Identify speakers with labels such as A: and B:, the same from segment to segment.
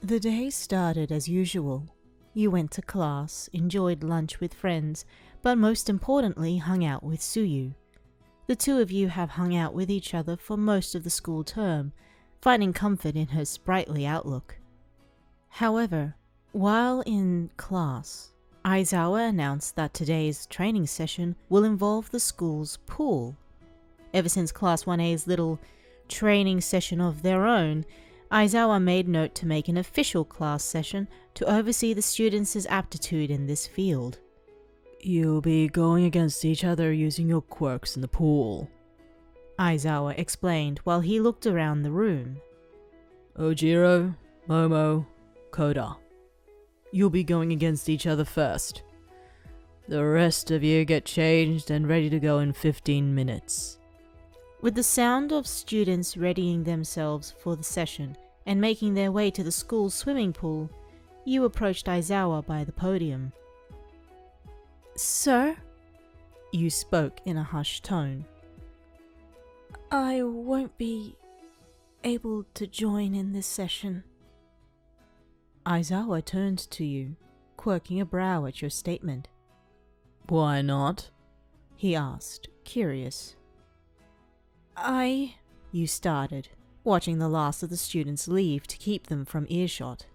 A: The day started as usual. You went to class, enjoyed lunch with friends, but most importantly hung out with Tsuyu. The two of you have hung out with each other for most of the school term, finding comfort in her sprightly outlook. However, while in class, Aizawa announced that today's training session will involve the school's pool. Ever since Class 1A's little training session of their own, Aizawa made note to make an official class session to oversee the students' aptitude in this field.
B: You'll be going against each other using your quirks in the pool,
A: Aizawa explained while he looked around the room.
B: Ojiro, Momo, Koda. You'll be going against each other first. The rest of you get changed and ready to go in 15 minutes.
A: With the sound of students readying themselves for the session and making their way to the school's swimming pool, you approached Aizawa by the podium.
C: Sir?
A: You spoke in a hushed tone.
C: I won't be able to join in this session.
A: Aizawa turned to you, quirking a brow at your statement.
B: Why not?
A: He asked, curious.
C: You
A: started, watching the last of the students leave to keep them from earshot.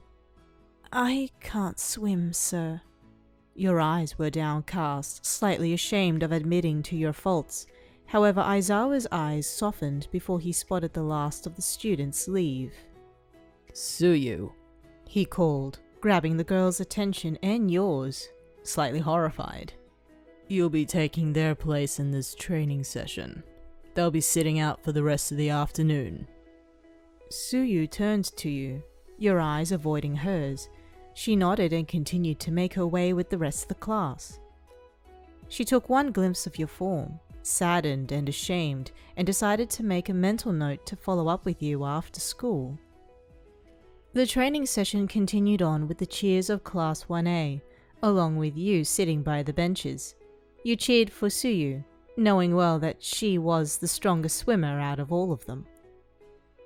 C: I can't swim, sir.
A: Your eyes were downcast, slightly ashamed of admitting to your faults. However, Aizawa's eyes softened before he spotted the last of the students leave.
B: Tsuyu,
A: he called, grabbing the girl's attention and yours, slightly horrified.
B: You'll be taking their place in this training session. They'll be sitting out for the rest of the afternoon.
A: Tsuyu turned to you, your eyes avoiding hers. She nodded and continued to make her way with the rest of the class. She took one glimpse of your form, saddened and ashamed, and decided to make a mental note to follow up with you after school. The training session continued on with the cheers of Class 1A, along with you sitting by the benches. You cheered for Tsuyu, knowing well that she was the strongest swimmer out of all of them.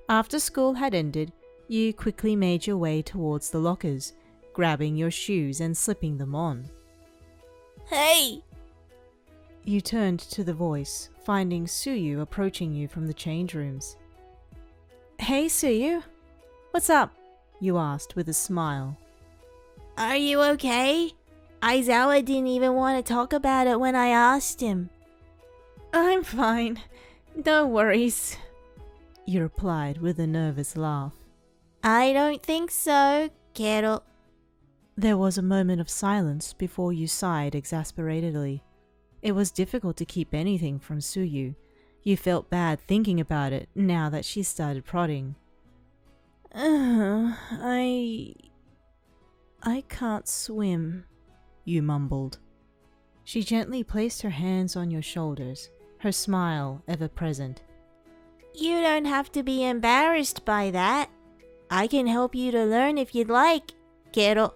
A: After school had ended, you quickly made your way towards the lockers, grabbing your shoes and slipping them on.
C: Hey!
A: You turned to the voice, finding Tsuyu approaching you from the change rooms.
C: Hey, Tsuyu. What's up?
A: You asked with a smile.
C: Are you okay? Aizawa didn't even want to talk about it when I asked him.
A: I'm fine. No worries, you replied with a nervous laugh.
C: I don't think so, Kero.
A: There was a moment of silence before you sighed exasperatedly. It was difficult to keep anything from Tsuyu. You felt bad thinking about it now that she started prodding.
C: I can't swim,
A: you mumbled. She gently placed her hands on your shoulders, her smile ever present.
C: You don't have to be embarrassed by that. I can help you to learn if you'd like, Kero.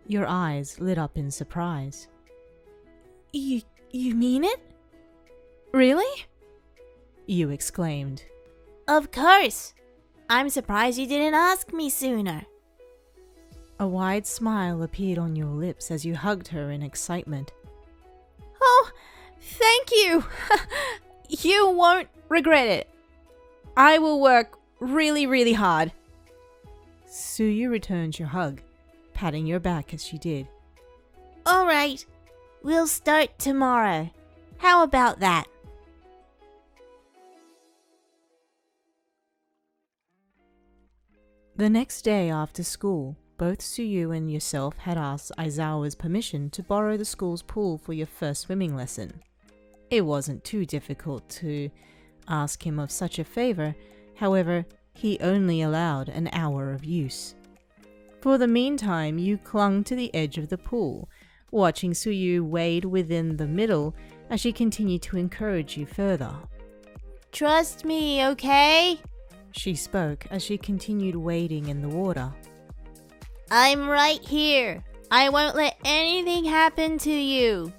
A: Your eyes lit up in surprise.
C: You mean it? Really?
A: You exclaimed.
C: Of course! I'm surprised you didn't ask me sooner.
A: A wide smile appeared on your lips as you hugged her in excitement.
C: Oh, thank you! You won't regret it. I will work really, really hard.
A: Tsuyu returned your hug, patting your back as she did.
C: Alright, we'll start tomorrow. How about that?
A: The next day after school, both Tsuyu and yourself had asked Aizawa's permission to borrow the school's pool for your first swimming lesson. It wasn't too difficult to ask him of such a favor, however, he only allowed an hour of use. For the meantime, you clung to the edge of the pool, watching Tsuyu wade within the middle as she continued to encourage you further.
C: Trust me, okay?
A: She spoke as she continued wading in the water.
C: I'm right here. I won't let anything happen to you.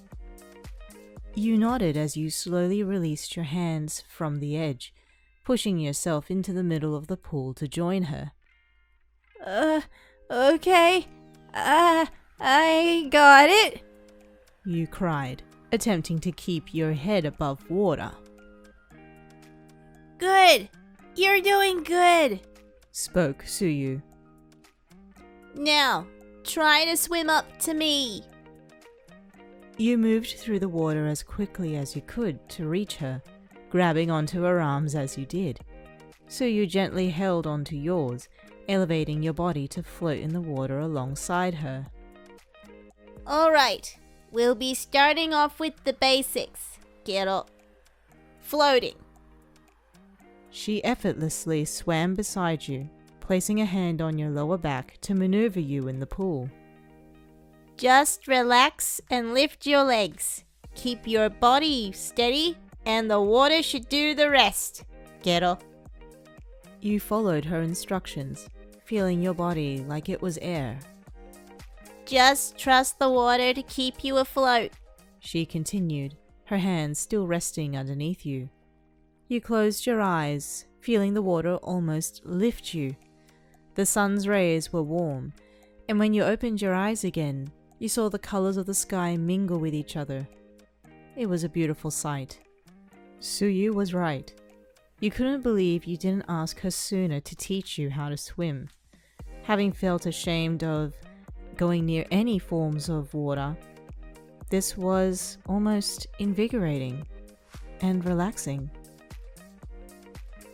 A: You nodded as you slowly released your hands from the edge, pushing yourself into the middle of the pool to join her.
C: Okay. I got it.
A: You cried, attempting to keep your head above water.
C: Good. You're doing good.
A: Spoke Tsuyu.
C: Now, try to swim up to me.
A: You moved through the water as quickly as you could to reach her, grabbing onto her arms as you did. Tsuyu gently held onto yours, elevating your body to float in the water alongside her.
C: Alright, we'll be starting off with the basics. Get up. Floating.
A: She effortlessly swam beside you, placing a hand on your lower back to maneuver you in the pool.
C: Just relax and lift your legs. Keep your body steady and the water should do the rest. Get up.
A: You followed her instructions, feeling your body like it was air.
C: Just trust the water to keep you afloat.
A: She continued, her hands still resting underneath you. You closed your eyes, feeling the water almost lift you. The sun's rays were warm, and when you opened your eyes again, you saw the colors of the sky mingle with each other. It was a beautiful sight. Tsuyu was right. You couldn't believe you didn't ask her sooner to teach you how to swim. Having felt ashamed of going near any forms of water, this was almost invigorating and relaxing.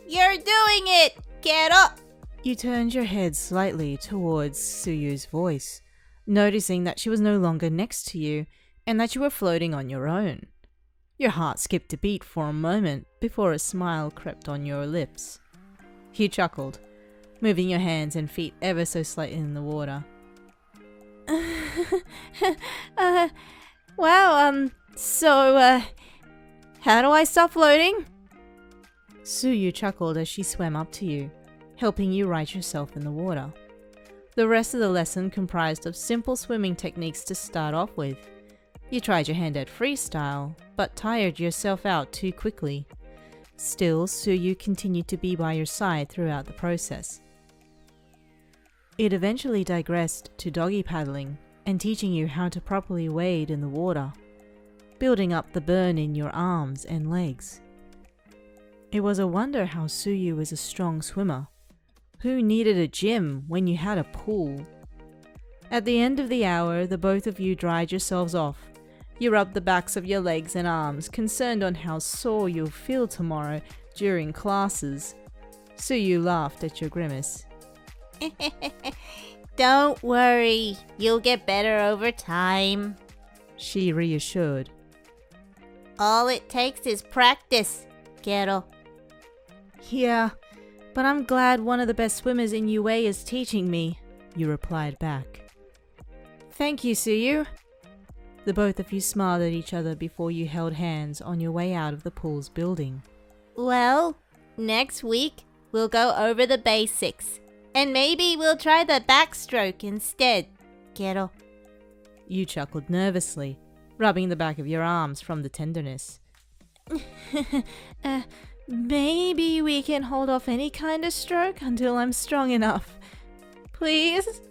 C: You're doing it! Get up!
A: You turned your head slightly towards Tsuyu's voice, noticing that she was no longer next to you and that you were floating on your own. Your heart skipped a beat for a moment before a smile crept on your lips. You chuckled, moving your hands and feet ever so slightly in the water.
C: Wow, so, how do I stop floating?
A: Tsuyu chuckled as she swam up to you, helping you right yourself in the water. The rest of the lesson comprised of simple swimming techniques to start off with. You tried your hand at freestyle, but tired yourself out too quickly. Still, Tsuyu continued to be by your side throughout the process. It eventually digressed to doggy paddling and teaching you how to properly wade in the water, building up the burn in your arms and legs. It was a wonder how Tsuyu is a strong swimmer. Who needed a gym when you had a pool? At the end of the hour, the both of you dried yourselves off. You rubbed the backs of your legs and arms, concerned on how sore you'll feel tomorrow during classes. Tsuyu laughed at your grimace.
C: Don't worry, you'll get better over time.
A: She reassured.
C: All it takes is practice, Gero.
A: Yeah, but I'm glad one of the best swimmers in UA is teaching me, you replied back. Thank you, Tsuyu. The both of you smiled at each other before you held hands on your way out of the pool's building.
C: Well, next week we'll go over the basics. And maybe we'll try the backstroke instead, Gero.
A: You chuckled nervously, rubbing the back of your arms from the tenderness.
C: Maybe we can hold off any kind of stroke until I'm strong enough. Please?